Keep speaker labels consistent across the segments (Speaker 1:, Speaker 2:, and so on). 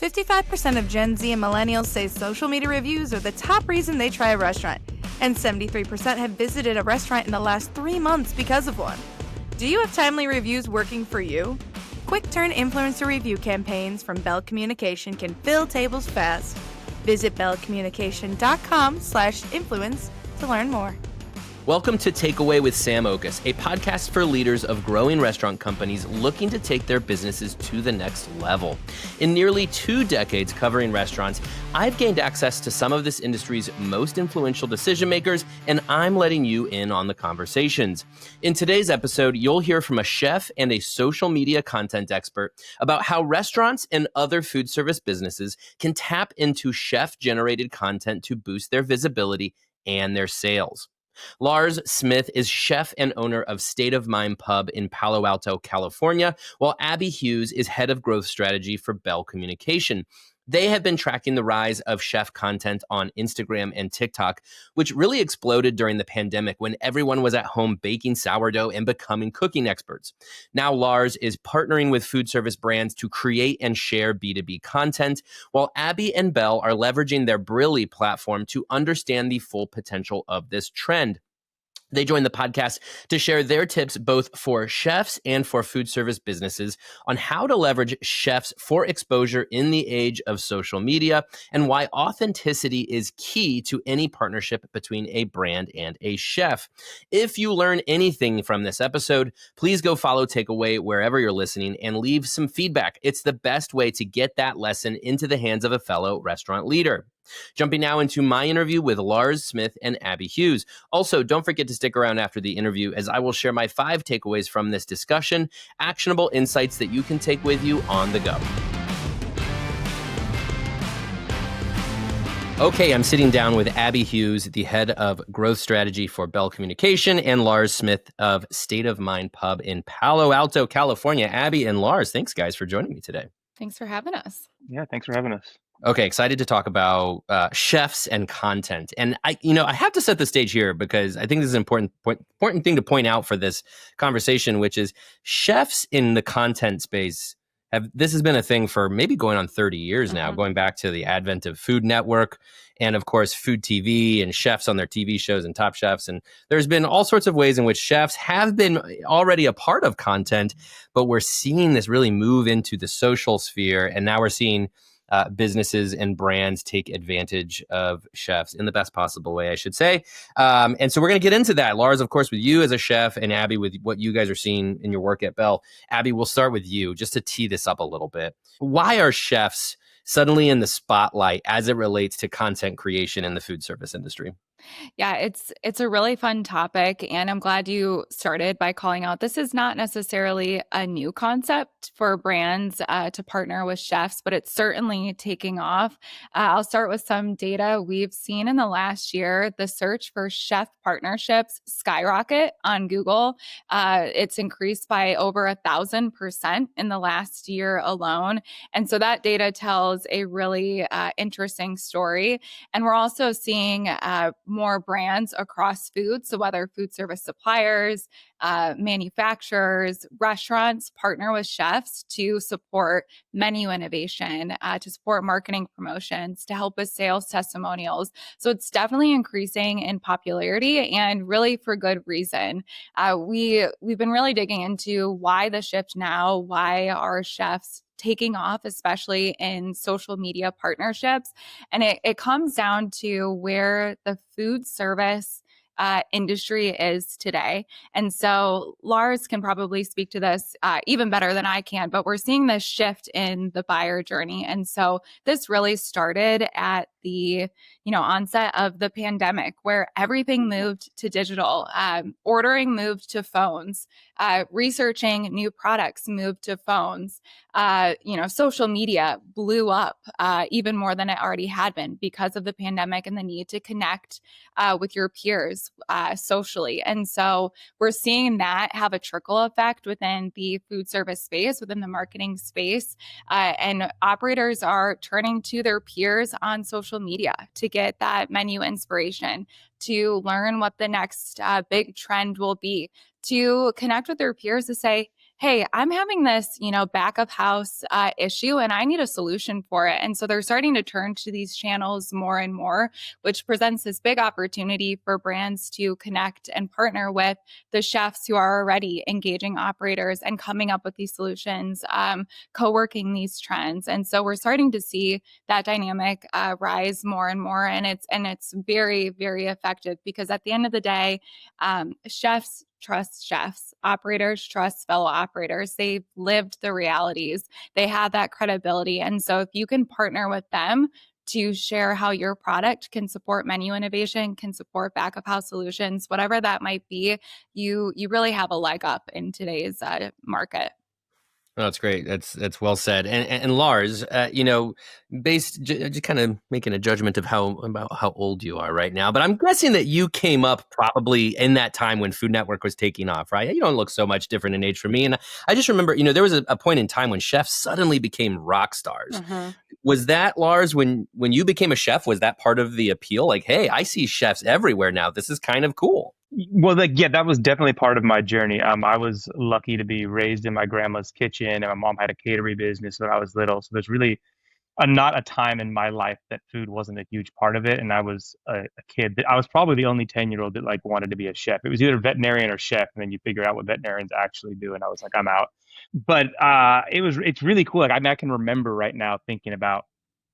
Speaker 1: 55% of Gen Z and millennials say social media reviews are the top reason they try a restaurant, and 73% have visited a restaurant in the last 3 months because of one. Do you have timely reviews working for you? Quick-turn influencer review campaigns from Bell Communication can fill tables fast. Visit bellcommunication.com/influence to learn more.
Speaker 2: Welcome to Takeaway with Sam Okus, a podcast for leaders of growing restaurant companies looking to take their businesses to the next level. In nearly 2 decades covering restaurants, I've gained access to some of this industry's most influential decision makers, and I'm letting you in on the conversations. In today's episode, you'll hear from a chef and a social media content expert about how restaurants and other food service businesses can tap into chef-generated content to boost their visibility and their sales. Lars Smith is chef and owner of State of Mind Pub in Palo Alto, California, while Abby Hughes is head of growth strategy for Bell Communication. They have been tracking the rise of chef content on Instagram and TikTok, which really exploded during the pandemic when everyone was at home baking sourdough and becoming cooking experts. Now Lars is partnering with food service brands to create and share B2B content, while Abby and Bell are leveraging their Brilli platform to understand the full potential of this trend. They joined the podcast to share their tips both for chefs and for food service businesses on how to leverage chefs for exposure in the age of social media and why authenticity is key to any partnership between a brand and a chef. If you learn anything from this episode, please go follow Takeaway wherever you're listening and leave some feedback. It's the best way to get that lesson into the hands of a fellow restaurant leader. Jumping now into my interview with Lars Smith and Abby Hughes. Also, don't forget to stick around after the interview as I will share my 5 takeaways from this discussion, actionable insights that you can take with you on the go. Okay, I'm sitting down with Abby Hughes, the head of growth strategy for Bell Communication, and Lars Smith of State of Mind Pub in Palo Alto, California. Abby and Lars, thanks guys for joining me today.
Speaker 3: Thanks for having us.
Speaker 4: Yeah, thanks for having us.
Speaker 2: Okay, excited to talk about chefs and content. And I have to set the stage here because I think this is an important thing to point out for this conversation, which is chefs in the content space this has been a thing for maybe going on 30 years now, going back to the advent of Food Network and, of course, Food TV and chefs on their TV shows and Top Chefs. And there's been all sorts of ways in which chefs have been already a part of content, but we're seeing this really move into the social sphere. And now we're seeing businesses and brands take advantage of chefs in the best possible way, I should say. And so we're going to get into that. Lars, of course, with you as a chef, and Abby with what you guys are seeing in your work at Bell. Abby, we'll start with you just to tee this up a little bit. Why are chefs suddenly in the spotlight as it relates to content creation in the food service industry?
Speaker 3: Yeah, it's a really fun topic, and I'm glad you started by calling out this is not necessarily a new concept for brands to partner with chefs, but it's certainly taking off. I'll start with some data we've seen in the last year. The search for chef partnerships skyrocket on Google. It's increased by over 1,000% in the last year alone, and so that data tells a really interesting story. And we're also seeing more brands across food. So whether food service suppliers, manufacturers, restaurants partner with chefs to support menu innovation, to support marketing promotions, to help with sales testimonials. So it's definitely increasing in popularity and really for good reason. We've been really digging into why the shift now, why are chefs taking off, especially in social media partnerships. And it comes down to where the food service industry is today. And so Lars can probably speak to this even better than I can, but we're seeing this shift in the buyer journey. And so this really started at the onset of the pandemic, where everything moved to digital, ordering moved to phones, researching new products moved to phones. Social media blew up even more than it already had been because of the pandemic and the need to connect with your peers socially. And so we're seeing that have a trickle effect within the food service space, within the marketing space, and operators are turning to their peers on social media to get that menu inspiration, to learn what the next big trend will be, to connect with their peers to say, hey, I'm having this, back of house issue and I need a solution for it. And so they're starting to turn to these channels more and more, which presents this big opportunity for brands to connect and partner with the chefs who are already engaging operators and coming up with these solutions, co-working these trends. And so we're starting to see that dynamic rise more and more. And it's very, very effective because at the end of the day, chefs trust chefs, operators trust fellow operators. They've lived the realities, they have that credibility. And so if you can partner with them to share how your product can support menu innovation, can support back of house solutions, whatever that might be, you really have a leg up in today's market.
Speaker 2: Oh, that's great. That's well said. And Lars, based just kind of making a judgment of about how old you are right now, but I'm guessing that you came up probably in that time when Food Network was taking off, right? You don't look so much different in age from me, and I just remember, there was a point in time when chefs suddenly became rock stars.
Speaker 3: Mhm.
Speaker 2: Was that, Lars, when you became a chef? Was that part of the appeal? Like, hey, I see chefs everywhere now. This is kind of cool.
Speaker 4: Well, yeah, that was definitely part of my journey. I was lucky to be raised in my grandma's kitchen, and my mom had a catering business when I was little. So there's really not a time in my life that food wasn't a huge part of it. And I was a kid I was probably the only 10-year-old that like wanted to be a chef. It was either veterinarian or chef, and then you figure out what veterinarians actually do. And I was like, I'm out. But it's really cool. Like I can remember right now thinking about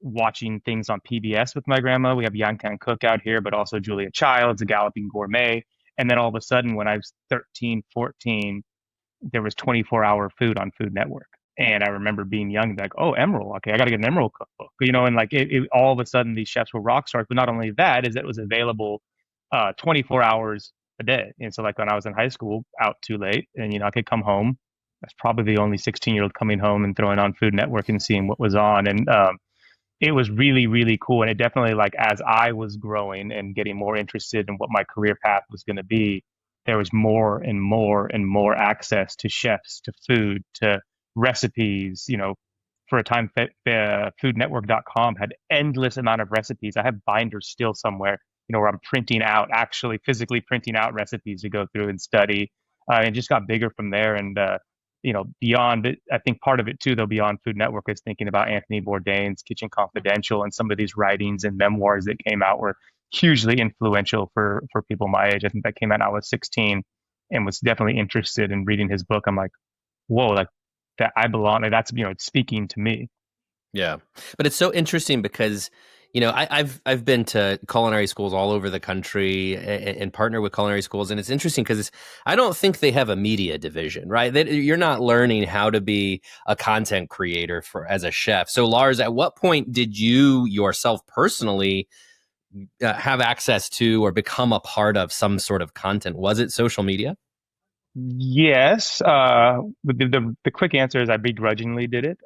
Speaker 4: watching things on PBS with my grandma. We have Yan Can Cook out here, but also Julia Child's, A Galloping Gourmet. And then all of a sudden, when I was 13, 14, there was 24-hour food on Food Network. And I remember being young, like, oh, Emerald. Okay, I got to get an Emerald cookbook. And like all of a sudden, these chefs were rock stars. But not only that, is that it was available 24 hours a day. And so, like when I was in high school, out too late, and I could come home. That's probably the only 16-year-old coming home and throwing on Food Network and seeing what was on. And it was really, really cool. And it definitely, like, as I was growing and getting more interested in what my career path was going to be, there was more and more and more access to chefs, to food, to recipes. For a time, foodnetwork.com had endless amount of recipes. I have binders still somewhere, where I'm printing out, actually physically printing out recipes to go through and study. And it just got bigger from there. And beyond it, I think part of it too, though, beyond Food Network, is thinking about Anthony Bourdain's Kitchen Confidential, and some of these writings and memoirs that came out were hugely influential for people my age. I think that came out when I was 16, and was definitely interested in reading his book. I'm like, whoa, like that I belong. Like, that's it's speaking to me.
Speaker 2: Yeah, but it's so interesting because I've been to culinary schools all over the country and partner with culinary schools, and it's interesting because I don't think they have a media division, right? You're not learning how to be a content creator as a chef. So, Lars, at what point did you yourself personally have access to or become a part of some sort of content? Was it social media?
Speaker 4: Yes. The quick answer is I begrudgingly did it.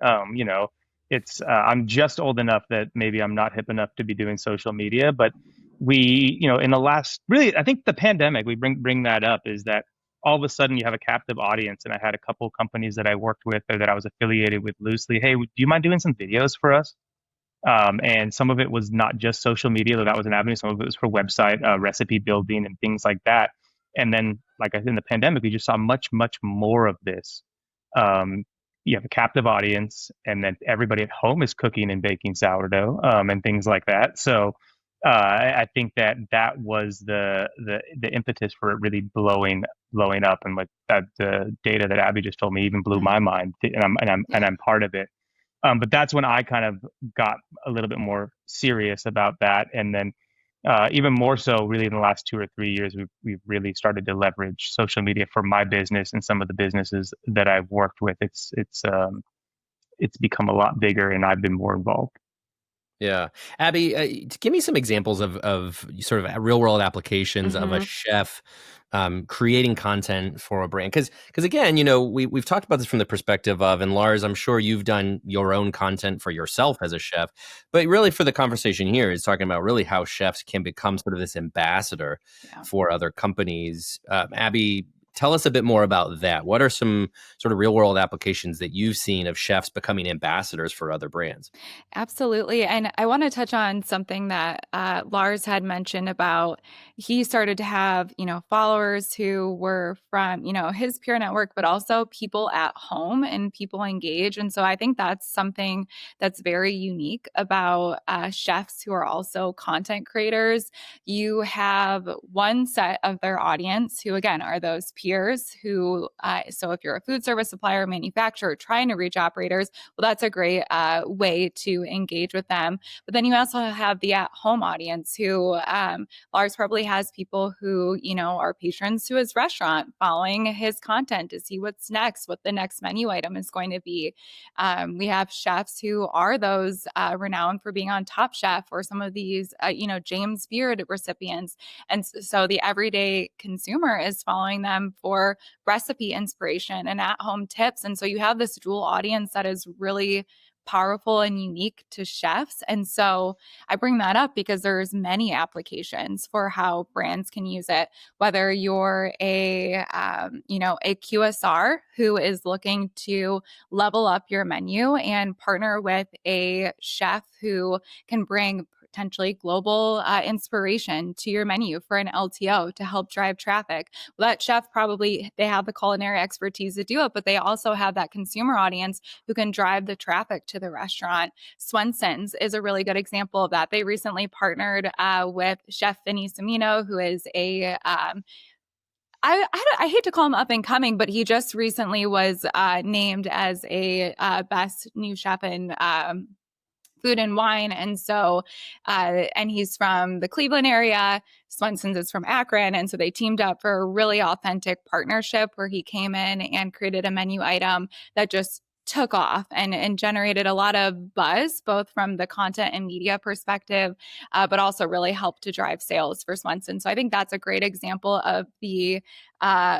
Speaker 4: It's I'm just old enough that maybe I'm not hip enough to be doing social media, but we, in the last, really, I think the pandemic, we bring that up, is that all of a sudden you have a captive audience. And I had a couple companies that I worked with or that I was affiliated with loosely. Hey, do you mind doing some videos for us? And some of it was not just social media, though that was an avenue. Some of it was for website recipe building and things like that. And then, like in the pandemic, we just saw much, much more of this. You have a captive audience, and then everybody at home is cooking and baking sourdough and things like that. So I think that was the impetus for it really blowing up, and like that the data that Abby just told me even blew my mind, and I'm part of it. But that's when I kind of got a little bit more serious about that, and then even more so, really, in the last 2 or 3 years, we've really started to leverage social media for my business and some of the businesses that I've worked with. It's become a lot bigger, and I've been more involved.
Speaker 2: Yeah. Abby, give me some examples of sort of real world applications of a chef creating content for a brand. Because again, we've talked about this from the perspective of, and Lars, I'm sure you've done your own content for yourself as a chef, but really for the conversation here is talking about really how chefs can become sort of this ambassador for other companies. Abby, Tell us a bit more about that. What are some sort of real world applications that you've seen of chefs becoming ambassadors for other brands?
Speaker 3: Absolutely. And I want to touch on something that Lars had mentioned about he started to have, followers who were from, his peer network, but also people at home and people engage. And so I think that's something that's very unique about chefs who are also content creators. You have one set of their audience who, again, are those peers who, so if you're a food service supplier, manufacturer, trying to reach operators, well, that's a great way to engage with them. But then you also have the at-home audience who Lars probably has people who, are patrons to his restaurant following his content to see what's next, what the next menu item is going to be. We have chefs who are those renowned for being on Top Chef or some of these, James Beard recipients. And so the everyday consumer is following them for recipe inspiration and at-home tips. And so you have this dual audience that is really powerful and unique to chefs. And so I bring that up because there's many applications for how brands can use it, whether you're a QSR who is looking to level up your menu and partner with a chef who can bring potentially global inspiration to your menu for an LTO to help drive traffic. Well, that chef probably, they have the culinary expertise to do it, but they also have that consumer audience who can drive the traffic to the restaurant. Swenson's is a really good example of that. They recently partnered with Chef Vinny Samino, who is I hate to call him up and coming, but he just recently was named as a best new chef in food and wine. And so, and he's from the Cleveland area. Swenson's is from Akron. And so they teamed up for a really authentic partnership where he came in and created a menu item that just took off and generated a lot of buzz, both from the content and media perspective, but also really helped to drive sales for Swenson. So I think that's a great example of the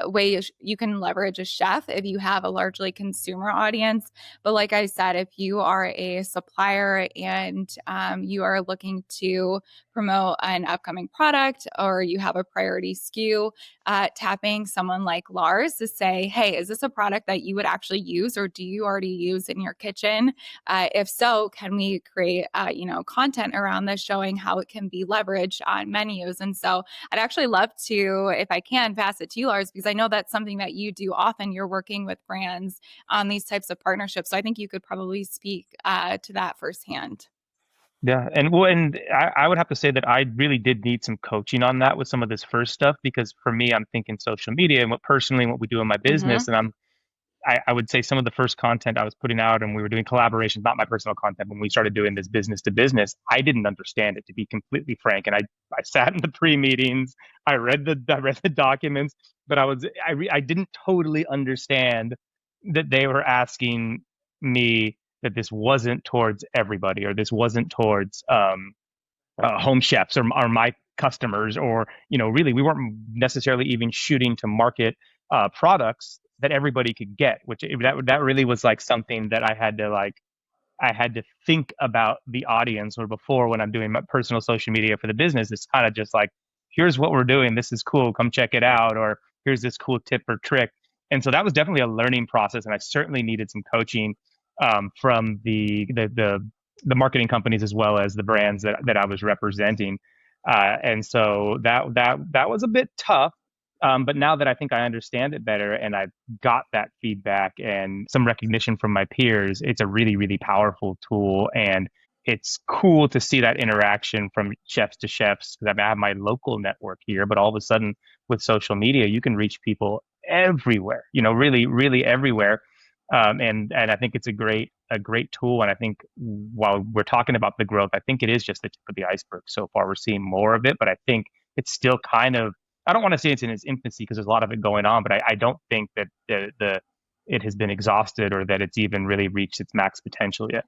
Speaker 3: way you can leverage a chef if you have a largely consumer audience. But like I said, if you are a supplier and you are looking to promote an upcoming product or you have a priority SKU, tapping someone like Lars to say, hey, is this a product that you would actually use or do you already use in your kitchen? If so, can we create, content around this showing how it can be leveraged on menus? And so I'd actually love to, if I can, pass it to you, Lars, because I know that's something that you do often. You're working with brands on these types of partnerships. So I think you could probably speak to that firsthand.
Speaker 4: Yeah, and I would have to say that I really did need some coaching on that with some of this first stuff because for me, I'm thinking social media and what we do in my business, and I would say some of the first content I was putting out, and we were doing collaborations, not my personal content. When we started doing this business to business, I didn't understand it, to be completely frank. And I sat in the pre-meetings, I read the documents, but I didn't totally understand that they were asking me that this wasn't towards everybody, or this wasn't towards home chefs or my customers, or really we weren't necessarily even shooting to market products that everybody could get, which that really was like something that I had to think about the audience. Or before, when I'm doing my personal social media for the business, it's kind of just like, here's what we're doing, this is cool, come check it out, or here's this cool tip or trick. And so that was definitely a learning process, and I certainly needed some coaching from the marketing companies as well as the brands that I was representing. And so that was a bit tough. But now that I think I understand it better and I've got that feedback and some recognition from my peers, it's a really, really powerful tool. And it's cool to see that interaction from chefs to chefs, because I have my local network here, but all of a sudden with social media, you can reach people everywhere, really, really everywhere. And I think it's a great tool. And I think while we're talking about the growth, I think it is just the tip of the iceberg so far. We're seeing more of it, but I think it's still kind of, I don't want to say it's in its infancy because there's a lot of it going on, but I don't think that it has been exhausted or that it's even really reached its max potential yet.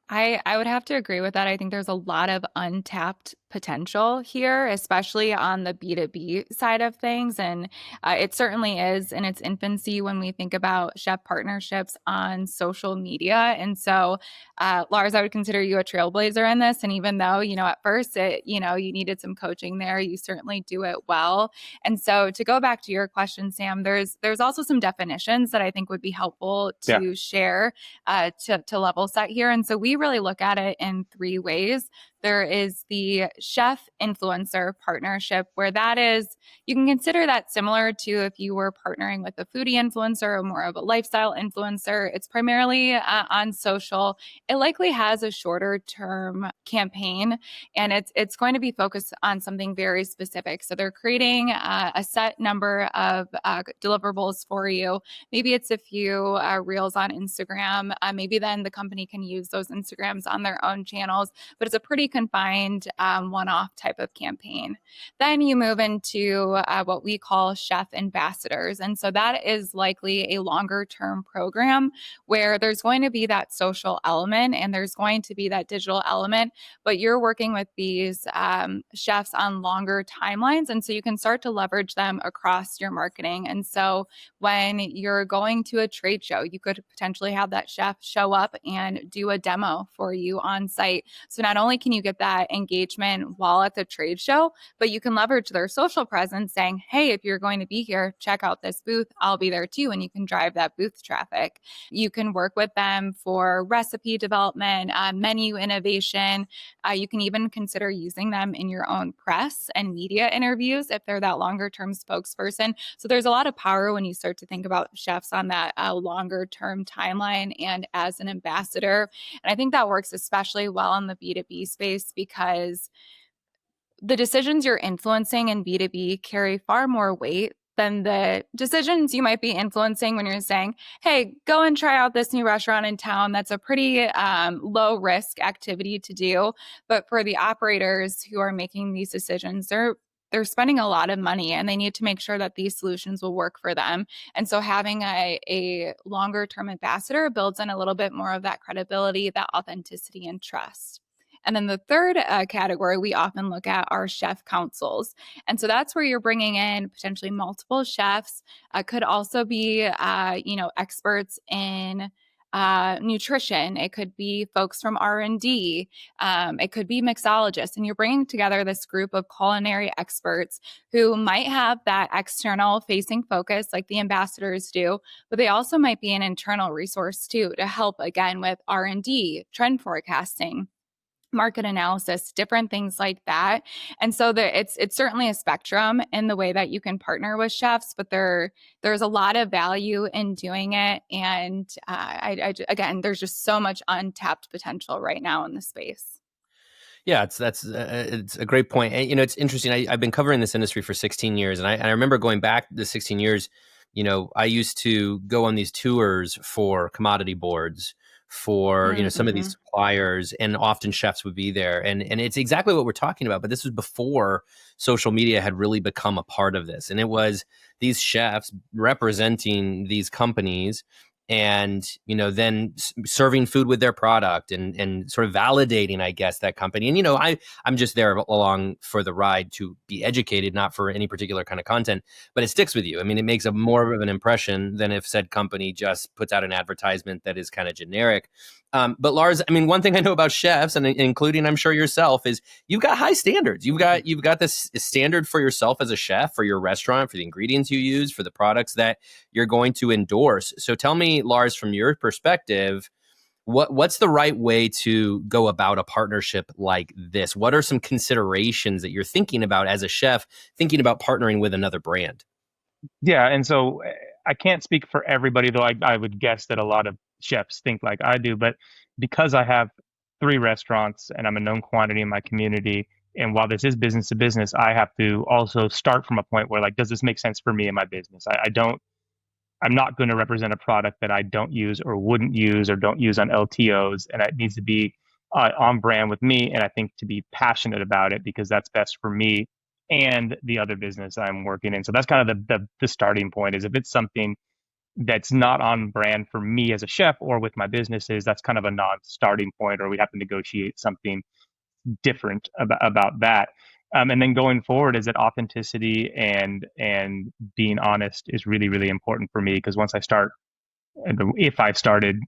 Speaker 3: I would have to agree with that. I think there's a lot of untapped potential here, especially on the B2B side of things. And it certainly is in its infancy when we think about chef partnerships on social media. And so, Lars, I would consider you a trailblazer in this. And even though, at first you needed some coaching there, you certainly do it well. And so to go back to your question, Sam, there's also some definitions that I think would be helpful
Speaker 4: Yeah.
Speaker 3: to share to level set here. And so we really look at it in three ways. There is the chef influencer partnership, where that is, you can consider that similar to if you were partnering with a foodie influencer or more of a lifestyle influencer. It's primarily on social. It likely has a shorter term campaign, and it's going to be focused on something very specific. So they're creating a set number of deliverables for you. Maybe it's a few reels on Instagram. Maybe then the company can use those Instagrams on their own channels, but it's a pretty confined one-off type of campaign. Then you move into what we call chef ambassadors. And so that is likely a longer term program where there's going to be that social element and there's going to be that digital element, but you're working with these chefs on longer timelines. And so you can start to leverage them across your marketing. And so when you're going to a trade show, you could potentially have that chef show up and do a demo for you on site. So not only can you get that engagement while at the trade show, but you can leverage their social presence saying, hey, if you're going to be here, check out this booth. I'll be there too. And you can drive that booth traffic. You can work with them for recipe development, menu innovation. You can even consider using them in your own press and media interviews if they're that longer term spokesperson. So there's a lot of power when you start to think about chefs on that longer term timeline and as an ambassador. And I think that works especially well in the B2B space because the decisions you're influencing in B2B carry far more weight than the decisions you might be influencing when you're saying, hey, go and try out this new restaurant in town. That's a pretty low risk activity to do. But for the operators who are making these decisions, they're spending a lot of money and they need to make sure that these solutions will work for them. And so having a longer term ambassador builds in a little bit more of that credibility, that authenticity and trust. And then the third category we often look at are chef councils. And so that's where you're bringing in potentially multiple chefs, could also be, experts in nutrition. It could be folks from R&D. It could be mixologists. And you're bringing together this group of culinary experts who might have that external facing focus like the ambassadors do, but they also might be an internal resource too to help again with R&D, trend forecasting, market analysis, different things like that. And so it's certainly a spectrum in the way that you can partner with chefs, but there's a lot of value in doing it. And again, there's just so much untapped potential right now in the space.
Speaker 2: Yeah, it's a great point. And, it's interesting. I've been covering this industry for 16 years, and I remember going back the 16 years. I used to go on these tours for commodity boards for some of these suppliers, and often chefs would be there, and it's exactly what we're talking about. But this was before social media had really become a part of this, and it was these chefs representing these companies and then serving food with their product and sort of validating, I guess, that company. And I'm just there along for the ride to be educated, not for any particular kind of content, but it sticks with you. I mean, it makes a more of an impression than if said company just puts out an advertisement that is kind of generic. But Lars, I mean, one thing I know about chefs, and including I'm sure yourself, is you've got high standards. You've got this standard for yourself as a chef, for your restaurant, for the ingredients you use, for the products that you're going to endorse. So tell me, Lars, from your perspective, what's the right way to go about a partnership like this? What are some considerations that you're thinking about as a chef, thinking about partnering with another brand?
Speaker 4: Yeah, and so I can't speak for everybody, though I would guess that a lot of chefs think like I do. But because I have 3 restaurants and I'm a known quantity in my community, and while this is business to business, I have to also start from a point where, like, does this make sense for me and my business? I'm not going to represent a product that I don't use or wouldn't use or don't use on LTOs, and it needs to be on brand with me. And I think to be passionate about it because that's best for me and the other business I'm working in. So that's kind of the starting point. Is if it's something that's not on brand for me as a chef or with my businesses, that's kind of a non-starting point, or we have to negotiate something different about that. And then going forward is that authenticity and being honest is really, really important for me, because once I start, if I've started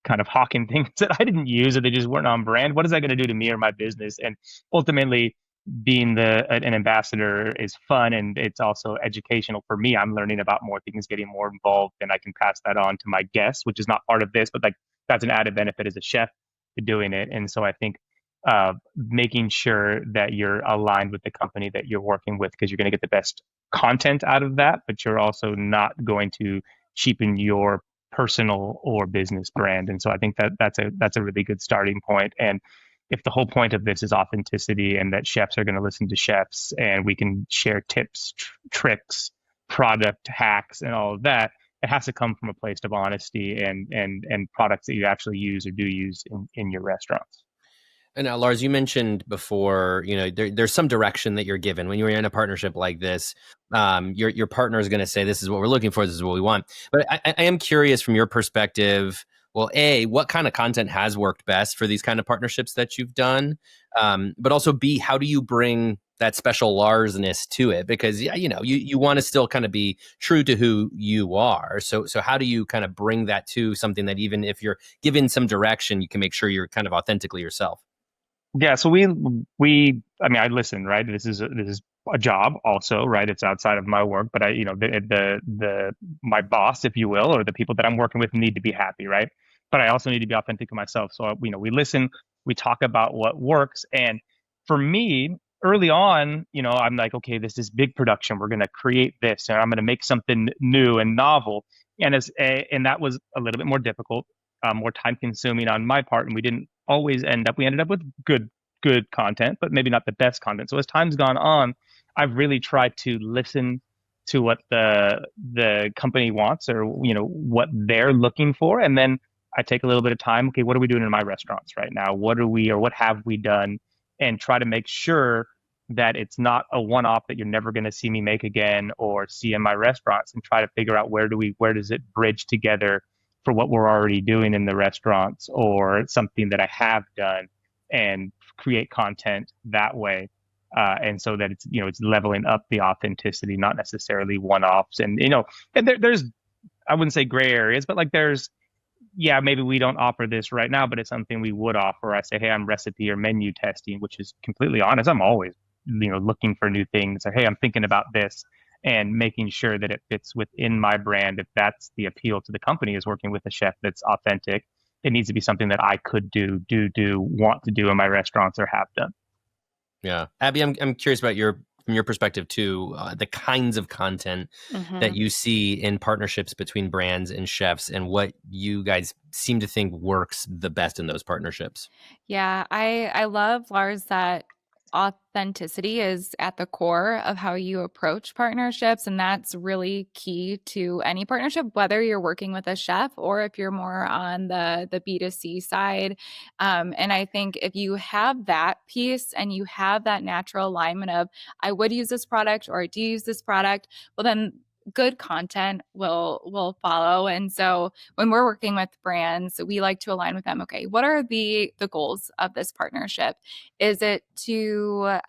Speaker 4: kind of hawking things that I didn't use or they just weren't on brand, what is that going to do to me or my business? And ultimately, being an ambassador is fun, and it's also educational for me. I'm learning about more things, getting more involved, and I can pass that on to my guests, which is not part of this, but like that's an added benefit as a chef to doing it. And so I think making sure that you're aligned with the company that you're working with, because you're going to get the best content out of that, but you're also not going to cheapen your personal or business brand. And so I think that that's a really good starting point. And if the whole point of this is authenticity and that chefs are going to listen to chefs and we can share tips, tricks, product hacks, and all of that, it has to come from a place of honesty and products that you actually use or do use in your restaurants.
Speaker 2: And now, Lars, you mentioned before, there's some direction that you're given when you're in a partnership like this. Your partner is going to say, "This is what we're looking for. This is what we want." But I am curious from your perspective. Well, A, what kind of content has worked best for these kind of partnerships that you've done? But also B, how do you bring that special Larsness to it? Because you want to still kind of be true to who you are. So how do you kind of bring that to something that even if you're given some direction, you can make sure you're kind of authentically yourself?
Speaker 4: Yeah, so I mean, I listen, right? This is a job also, right? It's outside of my work, but my boss, if you will, or the people that I'm working with need to be happy, right? But I also need to be authentic to myself. So, we listen, we talk about what works. And for me, early on, I'm like, okay, this is big production. We're going to create this, and I'm going to make something new and novel. And that was a little bit more difficult, more time consuming on my part, and we didn't always we ended up with good content, but maybe not the best content. So as time's gone on, I've really tried to listen to what the company wants, or what they're looking for, and then I take a little bit of time. Okay, what are we doing in my restaurants right now? What have we done? And try to make sure that it's not a one-off that you're never going to see me make again or see in my restaurants, and try to figure out where does it bridge together for what we're already doing in the restaurants or something that I have done, and create content that way. And so that it's leveling up the authenticity, not necessarily one-offs. And, and there's, I wouldn't say gray areas, but like yeah, maybe we don't offer this right now, but it's something we would offer. I say, hey, I'm recipe or menu testing, which is completely honest. I'm always, looking for new things. Or, hey, I'm thinking about this, and making sure that it fits within my brand. If that's the appeal to the company, is working with a chef that's authentic, it needs to be something that I could want to do in my restaurants or have done.
Speaker 2: Yeah. Abby, I'm curious about from your perspective too, the kinds of content that you see in partnerships between brands and chefs, and what you guys seem to think works the best in those partnerships.
Speaker 3: Yeah, I love, Lars, that authenticity is at the core of how you approach partnerships. And that's really key to any partnership, whether you're working with a chef or if you're more on the B2C side. And I think if you have that piece and you have that natural alignment of, I would use this product or I do use this product, well, then good content will follow. And so when we're working with brands, we like to align with them. Okay, what are the goals of this partnership? Is it to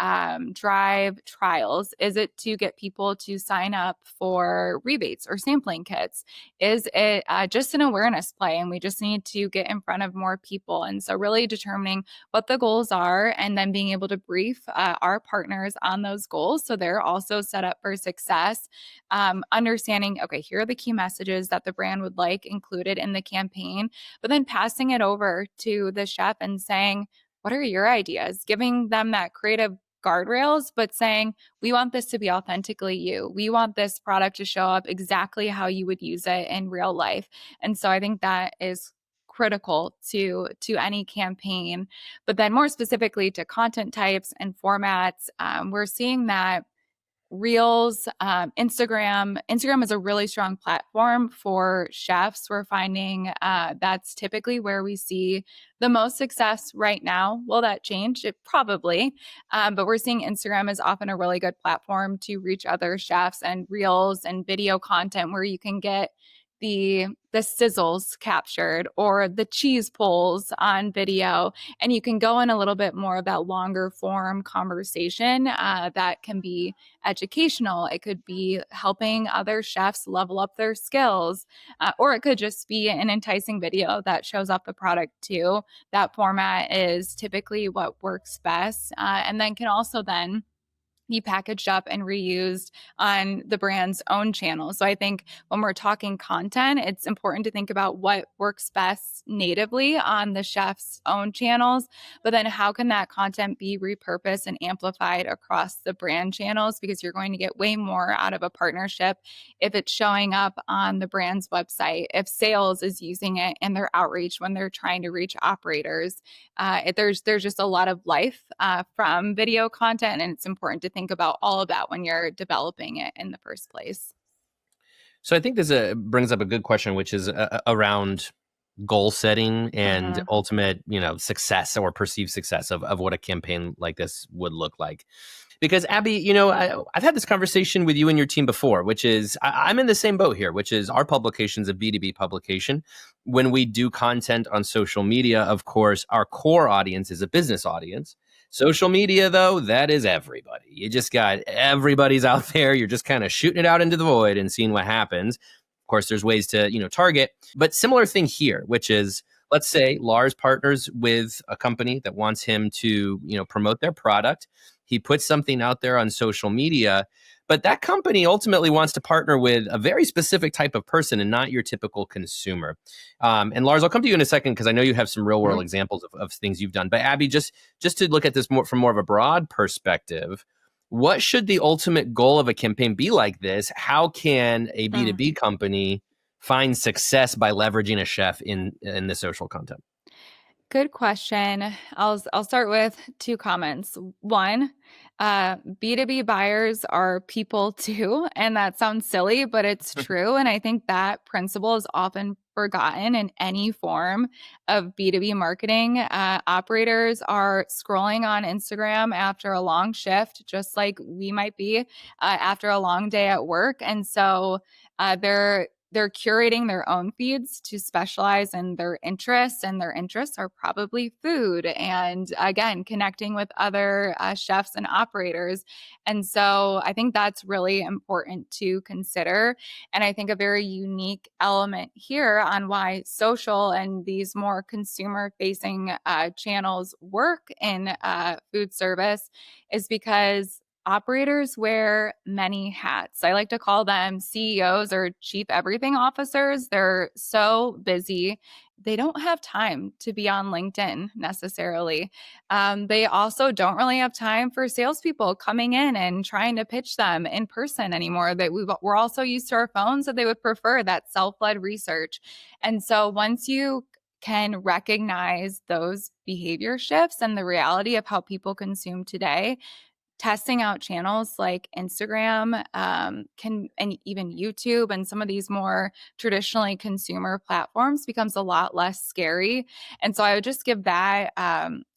Speaker 3: drive trials? Is it to get people to sign up for rebates or sampling kits? Is it just an awareness play, and we just need to get in front of more people? And so really determining what the goals are, and then being able to brief our partners on those goals so they're also set up for success. Understanding, okay, here are the key messages that the brand would like included in the campaign, but then passing it over to the chef and saying, what are your ideas? Giving them that creative guardrails, but saying, we want this to be authentically you. We want this product to show up exactly how you would use it in real life. And so I think that is critical to any campaign. But then more specifically to content types and formats, we're seeing that Reels, Instagram is a really strong platform for chefs. We're finding that's typically where we see the most success right now. Will that change? It probably, but we're seeing Instagram is often a really good platform to reach other chefs, and Reels and video content where you can get the sizzles captured or the cheese pulls on video, and you can go in a little bit more of that longer form conversation that can be educational. It could be helping other chefs level up their skills, or it could just be an enticing video that shows off the product too. That format is typically what works best, and then can also then be packaged up and reused on the brand's own channel. So I think when we're talking content, it's important to think about what works best natively on the chef's own channels, but then how can that content be repurposed and amplified across the brand channels? Because you're going to get way more out of a partnership if it's showing up on the brand's website, if sales is using it in their outreach when they're trying to reach operators. There's just a lot of life from video content, and it's important to think about all of that when you're developing it in the first place.
Speaker 2: So I think this brings up a good question, which is around goal setting and ultimate, success or perceived success of what a campaign like this would look like. Because Abby, I've had this conversation with you and your team before, which is I'm in the same boat here, which is our publication's a B2B publication. When we do content on social media, of course, our core audience is a business audience. Social media, though, that is everybody. You just got everybody's out there. You're just kind of shooting it out into the void and seeing what happens. Of course, there's ways to, target, but similar thing here, which is, let's say Lars partners with a company that wants him to, promote their product. He puts something out there on social media, but that company ultimately wants to partner with a very specific type of person and not your typical consumer. And Lars, I'll come to you in a second because I know you have some real world examples of things you've done. But Abby, just to look at this from more of a broad perspective, what should the ultimate goal of a campaign be like this? How can a B2B company find success by leveraging a chef in the social content?
Speaker 3: Good question. I'll start with two comments. One, B2B buyers are people too, and that sounds silly, but it's true. And I think that principle is often forgotten in any form of B2B marketing. Operators are scrolling on Instagram after a long shift, just like we might be after a long day at work. And so they're curating their own feeds to specialize in their interests, and their interests are probably food and, again, connecting with other chefs and operators. And so I think that's really important to consider. And I think a very unique element here on why social and these more consumer-facing channels work in food service is because operators wear many hats. I like to call them CEOs or chief everything officers. They're so busy. They don't have time to be on LinkedIn necessarily. They also don't really have time for salespeople coming in and trying to pitch them in person anymore. That we're also used to our phones, that they would prefer that self-led research. And so once you can recognize those behavior shifts and the reality of how people consume today, testing out channels like Instagram and even YouTube and some of these more traditionally consumer platforms becomes a lot less scary. And so I would just give that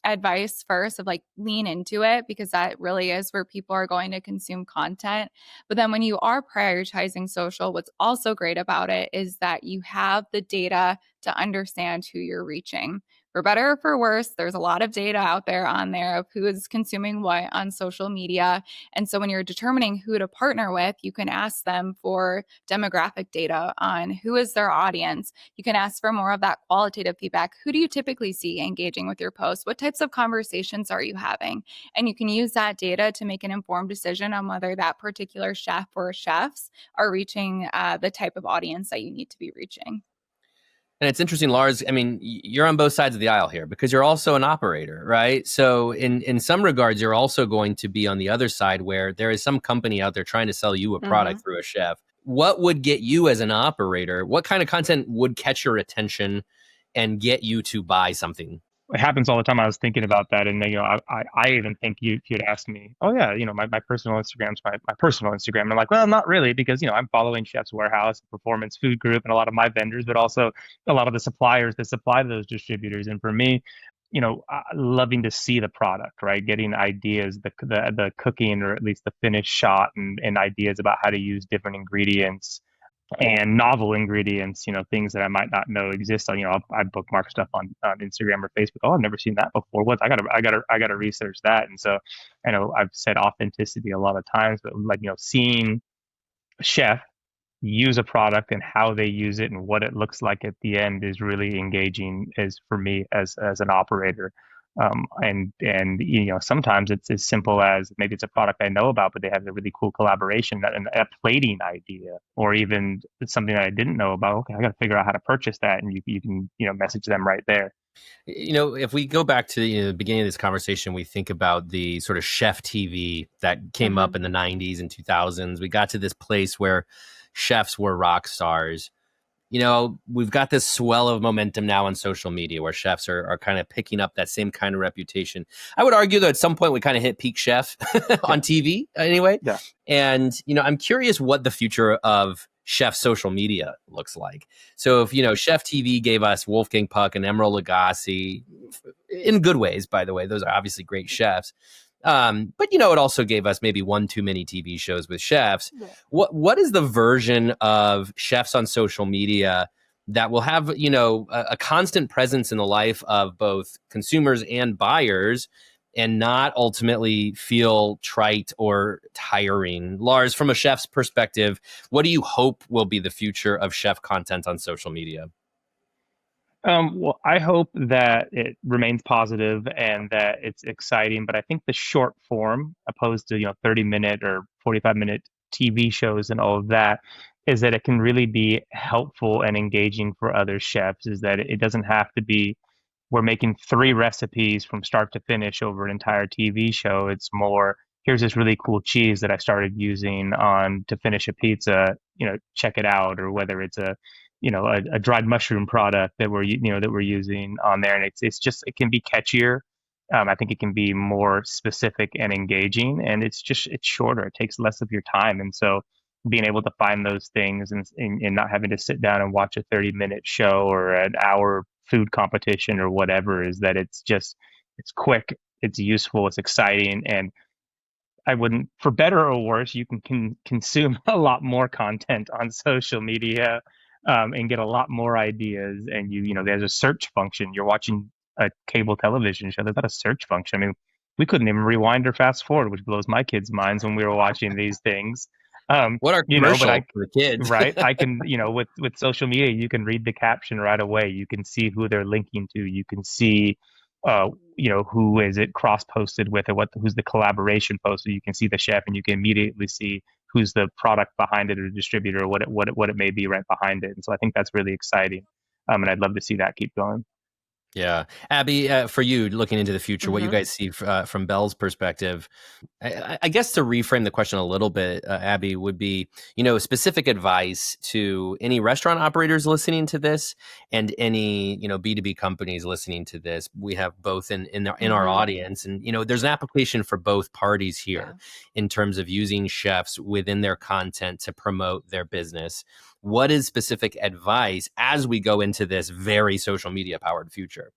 Speaker 3: advice first of like lean into it, because that really is where people are going to consume content. But then when you are prioritizing social, what's also great about it is that you have the data to understand who you're reaching. For better or for worse, there's a lot of data out there on there of who is consuming what on social media. And so when you're determining who to partner with, you can ask them for demographic data on who is their audience. You can ask for more of that qualitative feedback. Who do you typically see engaging with your posts? What types of conversations are you having? And you can use that data to make an informed decision on whether that particular chef or chefs are reaching the type of audience that you need to be reaching.
Speaker 2: And it's interesting, Lars, I mean, you're on both sides of the aisle here because you're also an operator, right? So in some regards, you're also going to be on the other side where there is some company out there trying to sell you a product through a chef. What would get you as an operator? What kind of content would catch your attention and get you to buy something?
Speaker 4: It happens all the time. I was thinking about that, and I even think you'd ask me, oh yeah, my personal Instagram's my personal Instagram. And I'm like, well, not really, because I'm following Chef's Warehouse, Performance Food Group, and a lot of my vendors, but also a lot of the suppliers that supply to those distributors. And for me, loving to see the product, right? Getting ideas, the cooking, or at least the finished shot, and ideas about how to use different ingredients. and novel ingredients, things that I might not know exist on, I bookmark stuff on Instagram or Facebook. Oh, I've never seen that before. What? I gotta research that. And so, I know I've said authenticity a lot of times, but like, seeing a chef use a product and how they use it and what it looks like at the end is really engaging as for me as an operator. And sometimes it's as simple as maybe it's a product I know about, but they have a really cool collaboration and a plating idea, or even something that I didn't know about. Okay, I got to figure out how to purchase that, and you can message them right there.
Speaker 2: If we go back to the beginning of this conversation, we think about the sort of chef TV that came up in the 90s and 2000s. We got to this place where chefs were rock stars. We've got this swell of momentum now on social media where chefs are kind of picking up that same kind of reputation. I would argue that at some point we kind of hit peak chef on TV anyway.
Speaker 4: Yeah.
Speaker 2: And, I'm curious what the future of chef social media looks like. So if, Chef TV gave us Wolfgang Puck and Emeril Lagasse, in good ways, by the way, those are obviously great chefs. But it also gave us maybe one too many TV shows with chefs. Yeah. What is the version of chefs on social media that will have a constant presence in the life of both consumers and buyers, and not ultimately feel trite or tiring? Lars, from a chef's perspective, what do you hope will be the future of chef content on social media?
Speaker 4: Well, I hope that it remains positive and that it's exciting, but I think the short form, opposed to 30-minute or 45-minute TV shows and all of that, is that it can really be helpful and engaging for other chefs. Is that it doesn't have to be we're making 3 recipes from start to finish over an entire TV show. It's more, here's this really cool cheese that I started using on to finish a pizza, check it out. Or whether it's a dried mushroom product that we're using on there, and it's just, it can be catchier. I think it can be more specific and engaging, and it's shorter. It takes less of your time, and so being able to find those things and not having to sit down and watch a 30-minute show or an hour food competition or whatever, is that it's quick, it's useful, it's exciting, and I wouldn't, for better or worse, you can consume a lot more content on social media, and get a lot more ideas. And there's a search function. You're watching a cable television show. There's not a search function. I mean, we couldn't even rewind or fast forward, which blows my kids' minds when we were watching these things.
Speaker 2: What are commercials for the kids?
Speaker 4: Right? I can, with social media, you can read the caption right away. You can see who they're linking to. You can see, who is it cross-posted with, or who's the collaboration post. So you can see the chef, and you can immediately see who's the product behind it, or distributor, or what it may be right behind it. And so I think that's really exciting, and I'd love to see that keep going.
Speaker 2: Yeah. Abby, for you, looking into the future, what you guys see from Belle's perspective, I guess to reframe the question a little bit, Abby, would be, specific advice to any restaurant operators listening to this, and any, B2B companies listening to this. We have both in our audience, and, there's an application for both parties here in terms of using chefs within their content to promote their business. What is specific advice as we go into this very social media powered future?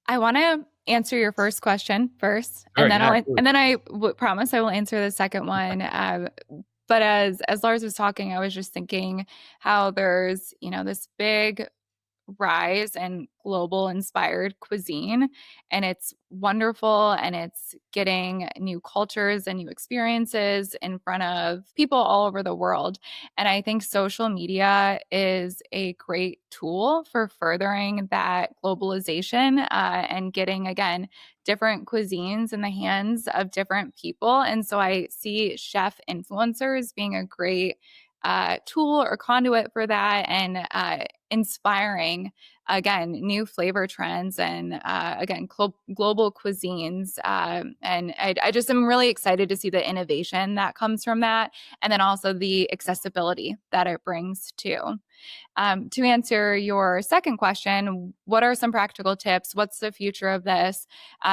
Speaker 3: I want to answer your first question first,
Speaker 2: Sure,
Speaker 3: and then I promise I will answer the second one. But as Lars was talking, I was just thinking how there's this big rise and global inspired cuisine, and it's wonderful, and it's getting new cultures and new experiences in front of people all over the world. And I think social media is a great tool for furthering that globalization, and getting, again, different cuisines in the hands of different people. And so I see chef influencers being a great tool or conduit for that, and inspiring, again, new flavor trends, and again, global cuisines. And I just am really excited to see the innovation that comes from that, and then also the accessibility that it brings too. To answer your second question, what are some practical tips? What's the future of this?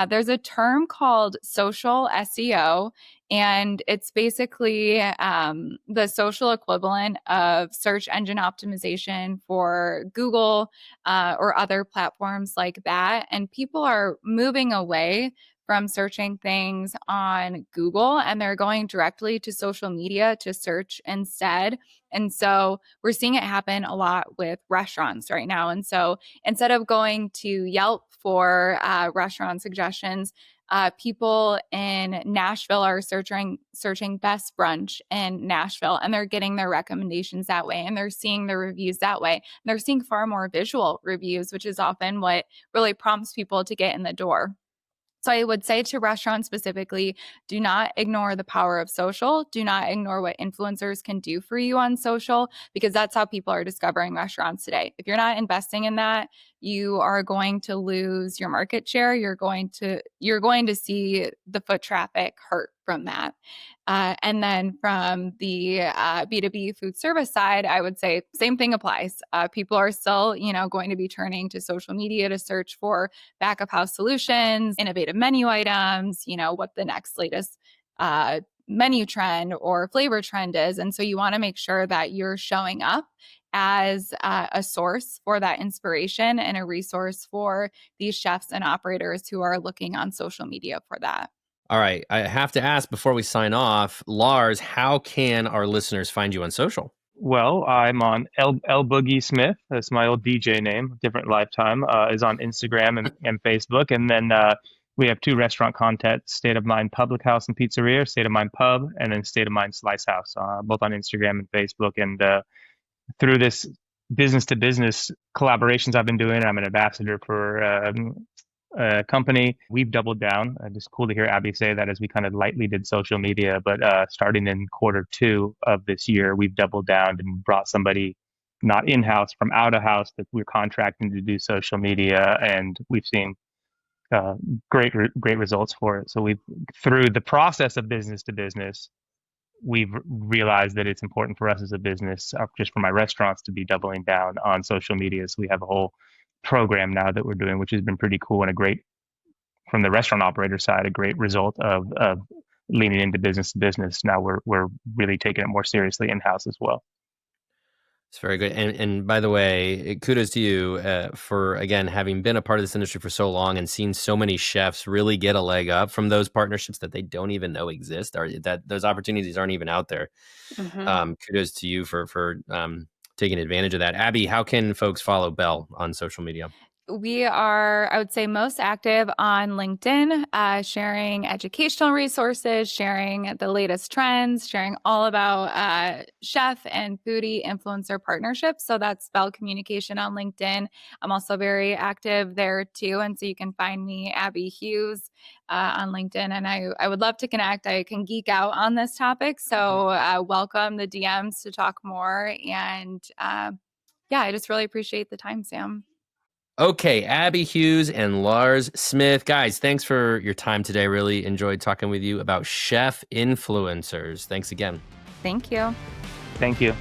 Speaker 3: There's a term called social SEO, and it's basically the social equivalent of search engine optimization for Google or other platforms like that. And people are moving away from searching things on Google, and they're going directly to social media to search instead. And so we're seeing it happen a lot with restaurants right now. And so instead of going to Yelp for restaurant suggestions, people in Nashville are searching best brunch in Nashville, and they're getting their recommendations that way, and they're seeing the reviews that way. And they're seeing far more visual reviews, which is often what really prompts people to get in the door. So I would say to restaurants specifically, do not ignore the power of social. Do not ignore what influencers can do for you on social, because that's how people are discovering restaurants today. If you're not investing in that, you are going to lose your market share. You're going to see the foot traffic hurt from that. And then from the B2B food service side, I would say same thing applies. People are still, going to be turning to social media to search for back of house solutions, innovative menu items, what the next latest menu trend or flavor trend is. And so you want to make sure that you're showing up as a source for that inspiration and a resource for these chefs and operators who are looking on social media for that.
Speaker 2: All right. I have to ask before we sign off, Lars, how can our listeners find you on social?
Speaker 4: Well, I'm on L Boogie Smith. That's my old DJ name. Different Lifetime is on Instagram and Facebook. And then we have 2 restaurant contests: State of Mind Public House and Pizzeria, State of Mind Pub, and then State of Mind Slice House, both on Instagram and Facebook. And through this business to business collaborations I've been doing, I'm an ambassador for company. We've doubled down. Just cool to hear Abby say that, as we kind of lightly did social media, but starting in Q2 of this year, we've doubled down and brought somebody not in-house, from out of house, that we're contracting to do social media, and we've seen great results for it. So through the process of business to business, we've realized that it's important for us as a business, just for my restaurants, to be doubling down on social media. So we have a whole program now that we're doing, which has been pretty cool, and a great, from the restaurant operator side, a great result of leaning into business to business. Now we're really taking it more seriously in-house as well.
Speaker 2: It's very good. And by the way, kudos to you for, again, having been a part of this industry for so long and seen so many chefs really get a leg up from those partnerships that they don't even know exist, or that those opportunities aren't even out there. Mm-hmm. Kudos to you for taking advantage of that. Abby, how can folks follow Bell on social media?
Speaker 3: We are, I would say, most active on LinkedIn, sharing educational resources, sharing the latest trends, sharing all about chef and foodie influencer partnerships. So that's Bell Communication on LinkedIn. I'm also very active there too. And so you can find me, Abby Hughes, on LinkedIn. And I would love to connect. I can geek out on this topic. So welcome the DMs to talk more. And I just really appreciate the time, Sam.
Speaker 2: Okay, Abby Hughes and Lars Smith. Guys, thanks for your time today. Really enjoyed talking with you about chef influencers. Thanks again.
Speaker 3: Thank you.
Speaker 4: Thank you.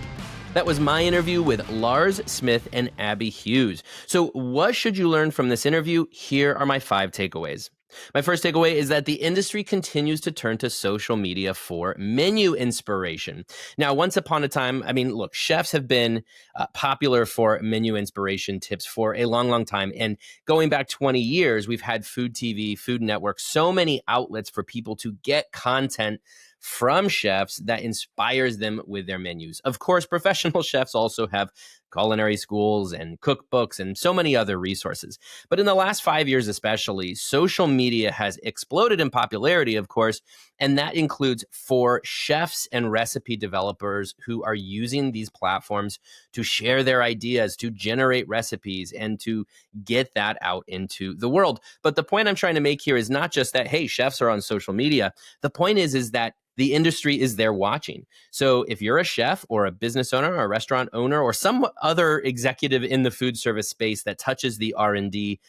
Speaker 2: That was my interview with Lars Smith and Abby Hughes. So what should you learn from this interview? Here are my 5 takeaways. My first takeaway is that the industry continues to turn to social media for menu inspiration. Now, once upon a time, look, chefs have been popular for menu inspiration tips for a long, long time. And going back 20 years, we've had Food TV, Food Network, so many outlets for people to get content from chefs that inspires them with their menus. Of course, professional chefs also have culinary schools and cookbooks and so many other resources. But in the last 5 years especially, social media has exploded in popularity, of course, and that includes for chefs and recipe developers who are using these platforms to share their ideas, to generate recipes, and to get that out into the world. But the point I'm trying to make here is not just that, hey, chefs are on social media. The point is that the industry is there watching. So if you're a chef or a business owner or a restaurant owner or some other executive in the food service space that touches the R&D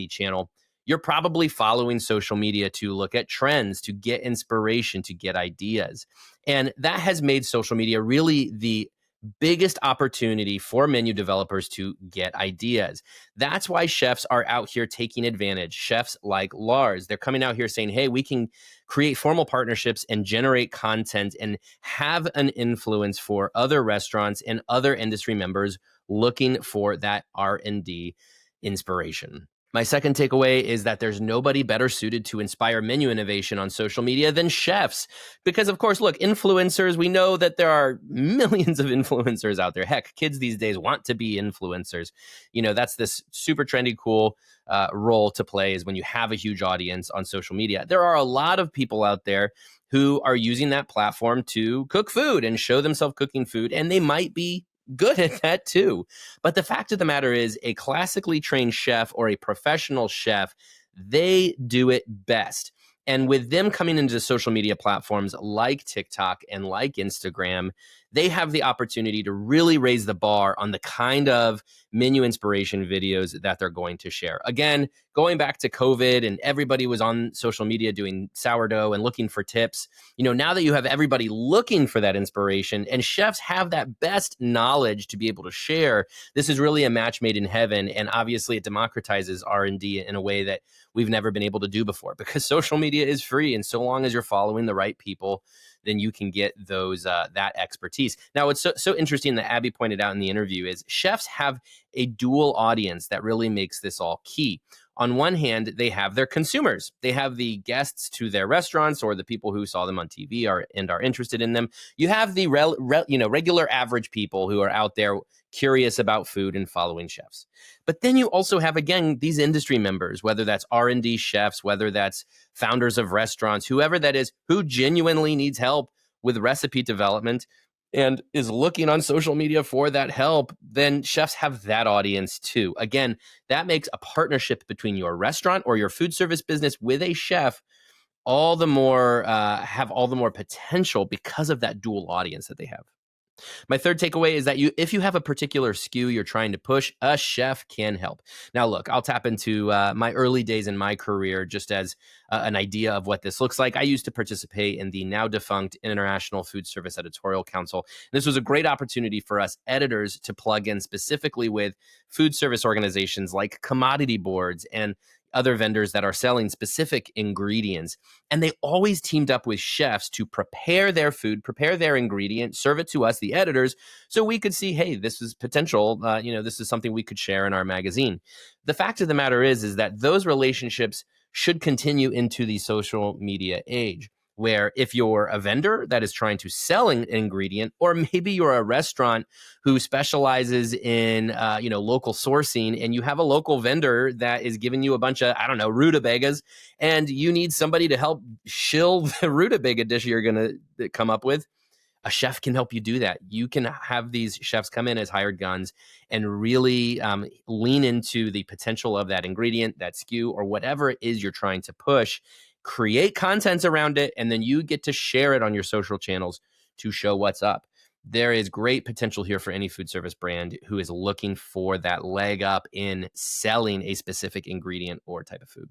Speaker 2: channel, you're probably following social media to look at trends, to get inspiration, to get ideas. And that has made social media really the biggest opportunity for menu developers to get ideas. That's why chefs are out here taking advantage. Chefs like Lars, they're coming out here saying, hey, we can create formal partnerships and generate content and have an influence for other restaurants and other industry members looking for that R&D inspiration. My second takeaway is that there's nobody better suited to inspire menu innovation on social media than chefs. Because, of course, look, influencers, we know that there are millions of influencers out there. Heck, kids these days want to be influencers. That's this super trendy, cool role to play, is when you have a huge audience on social media. There are a lot of people out there who are using that platform to cook food and show themselves cooking food, and they might be good at that too. But the fact of the matter is, a classically trained chef or a professional chef, they do it best. And with them coming into social media platforms like TikTok and like Instagram, they have the opportunity to really raise the bar on the kind of menu inspiration videos that they're going to share. Again, going back to COVID and everybody was on social media doing sourdough and looking for tips, now that you have everybody looking for that inspiration and chefs have that best knowledge to be able to share, this is really a match made in heaven. And obviously it democratizes R&D in a way that we've never been able to do before, because social media is free. And so long as you're following the right people, then you can get those that expertise. Now, what's so interesting that Abby pointed out in the interview is chefs have a dual audience that really makes this all key. On one hand, they have their consumers. They have the guests to their restaurants or the people who saw them on TV and are interested in them. You have the regular average people who are out there curious about food and following chefs. But then you also have, again, these industry members, whether that's R&D chefs, whether that's founders of restaurants, whoever that is, who genuinely needs help with recipe development and is looking on social media for that help. Then chefs have that audience too. Again, that makes a partnership between your restaurant or your food service business with a chef all the more potential because of that dual audience that they have. My third takeaway is that if you have a particular SKU you're trying to push, a chef can help. Now, look, I'll tap into my early days in my career just as an idea of what this looks like. I used to participate in the now defunct International Food Service Editorial Council. This was a great opportunity for us editors to plug in specifically with food service organizations like commodity boards and other vendors that are selling specific ingredients. And they always teamed up with chefs to prepare their food, prepare their ingredient, serve it to us, the editors, so we could see, hey, this is potential. This is something we could share in our magazine. The fact of the matter is that those relationships should continue into the social media age, where if you're a vendor that is trying to sell an ingredient, or maybe you're a restaurant who specializes in, local sourcing, and you have a local vendor that is giving you a bunch of, rutabagas, and you need somebody to help shill the rutabaga dish you're going to come up with, a chef can help you do that. You can have these chefs come in as hired guns and really lean into the potential of that ingredient, that SKU, or whatever it is you're trying to push. Create content around it, and then you get to share it on your social channels to show what's up. There is great potential here for any food service brand who is looking for that leg up in selling a specific ingredient or type of food.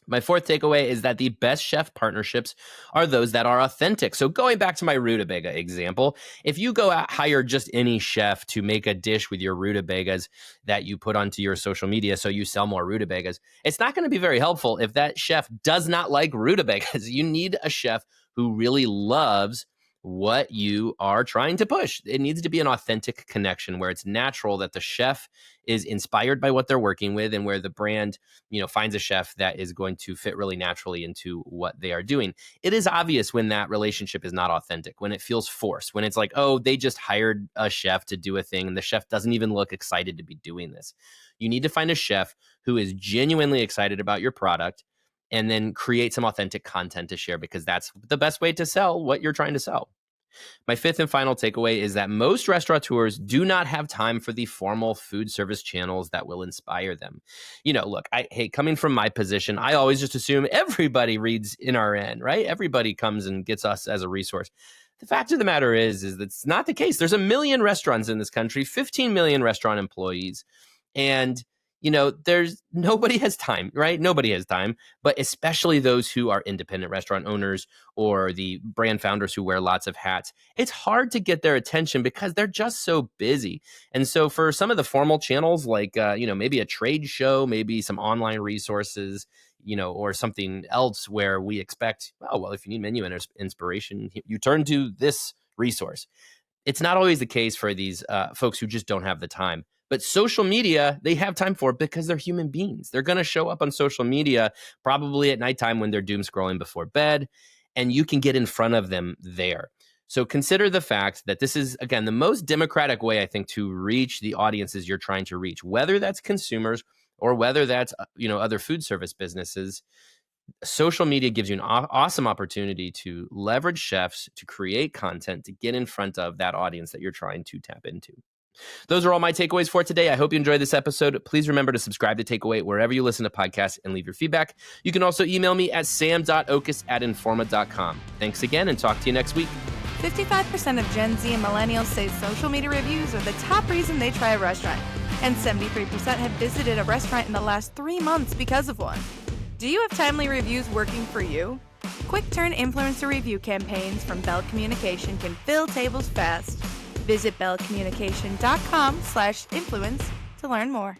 Speaker 2: My fourth takeaway is that the best chef partnerships are those that are authentic. So going back to my rutabaga example, if you go out, hire just any chef to make a dish with your rutabagas that you put onto your social media so you sell more rutabagas, it's not going to be very helpful if that chef does not like rutabagas. You need a chef who really loves what you are trying to push. It needs to be an authentic connection where it's natural that the chef is inspired by what they're working with, and where the brand, finds a chef that is going to fit really naturally into what they are doing. It is obvious when that relationship is not authentic, when it feels forced, when it's like, oh, they just hired a chef to do a thing and the chef doesn't even look excited to be doing this. You need to find a chef who is genuinely excited about your product, and then create some authentic content to share, because that's the best way to sell what you're trying to sell. My fifth and final takeaway is that most restaurateurs do not have time for the formal food service channels that will inspire them. Look, coming from my position, I always just assume everybody reads NRN, right? Everybody comes and gets us as a resource. The fact of the matter is that's not the case. There's 1 million restaurants in this country, 15 million restaurant employees, and there's nobody has time, right? Nobody has time, but especially those who are independent restaurant owners or the brand founders who wear lots of hats. It's hard to get their attention because they're just so busy. And so for some of the formal channels, like, maybe a trade show, maybe some online resources, or something else where we expect, if you need menu inspiration, you turn to this resource. It's not always the case for these folks who just don't have the time. But social media, they have time for because they're human beings. They're going to show up on social media probably at nighttime when they're doom scrolling before bed, and you can get in front of them there. So consider the fact that this is, again, the most democratic way, I think, to reach the audiences you're trying to reach, whether that's consumers or whether that's, other food service businesses. Social media gives you an awesome opportunity to leverage chefs to create content to get in front of that audience that you're trying to tap into. Those are all my takeaways for today. I hope you enjoyed this episode. Please remember to subscribe to Takeaway wherever you listen to podcasts and leave your feedback. You can also email me at sam.okus@informa.com. Thanks again, and talk to you next week.
Speaker 1: 55% of Gen Z and millennials say social media reviews are the top reason they try a restaurant, and 73% have visited a restaurant in the last 3 months because of one. Do you have timely reviews working for you? Quick-turn influencer review campaigns from Bell Communication can fill tables fast. Visit bellcommunication.com/influence to learn more.